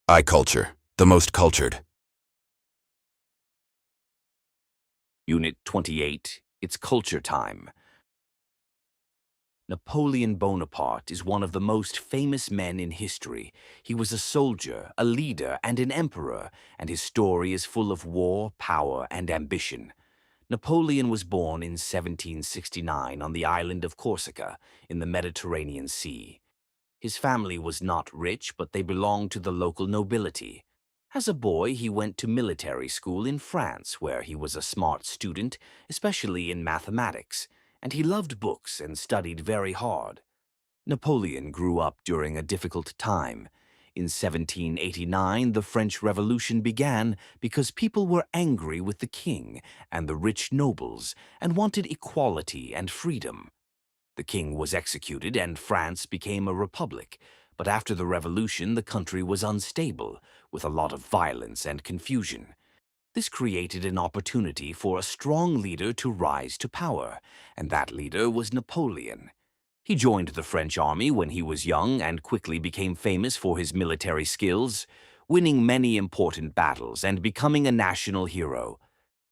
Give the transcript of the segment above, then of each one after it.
I culture, the most cultured. Unit 28, it's culture time. Napoleon Bonaparte is one of the most famous men in history. He was a soldier, a leader, and an emperor, and his story is full of war, power, and ambition. Napoleon was born in 1769 on the island of Corsica in the Mediterranean Sea. His family was not rich, but they belonged to the local nobility. As a boy, he went to military school in France, where he was a smart student, especially in mathematics, and he loved books and studied very hard. Napoleon grew up during a difficult time. In 1789, the French Revolution began because people were angry with the king and the rich nobles and wanted equality and freedom. The king was executed and France became a republic, but after the revolution the country was unstable, with a lot of violence and confusion. This created an opportunity for a strong leader to rise to power, and that leader was Napoleon. He joined the French army when he was young and quickly became famous for his military skills, winning many important battles and becoming a national hero.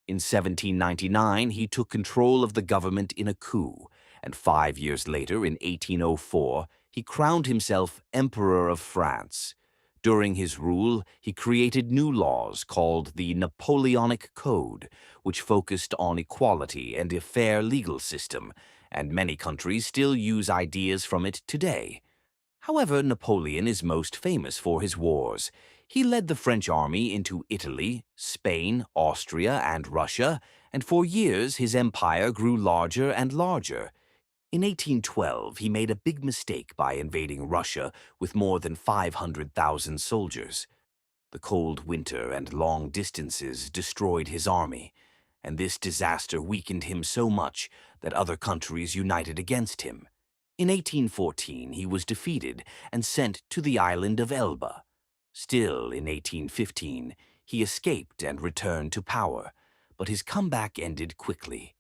In 1799, he took control of the government in a coup, and 5 years later, in 1804, he crowned himself Emperor of France. During his rule, he created new laws called the Napoleonic Code, which focused on equality and a fair legal system, and many countries still use ideas from it today. However, Napoleon is most famous for his wars. He led the French army into Italy, Spain, Austria, and Russia, and for years his empire grew larger and larger. In 1812, he made a big mistake by invading Russia with more than 500,000 soldiers. The cold winter and long distances destroyed his army, and this disaster weakened him so much that other countries united against him. In 1814, he was defeated and sent to the island of Elba. Still, in 1815, he escaped and returned to power, but his comeback ended quickly.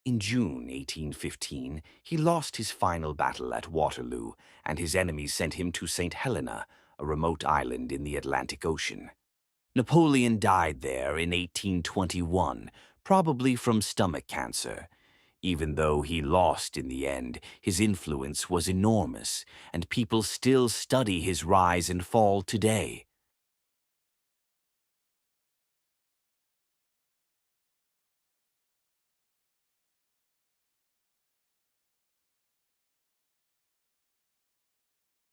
In June 1815, he lost his final battle at Waterloo, and his enemies sent him to St. Helena, a remote island in the Atlantic Ocean. Napoleon died there in 1821, probably from stomach cancer. Even though he lost in the end, his influence was enormous, and people still study his rise and fall today.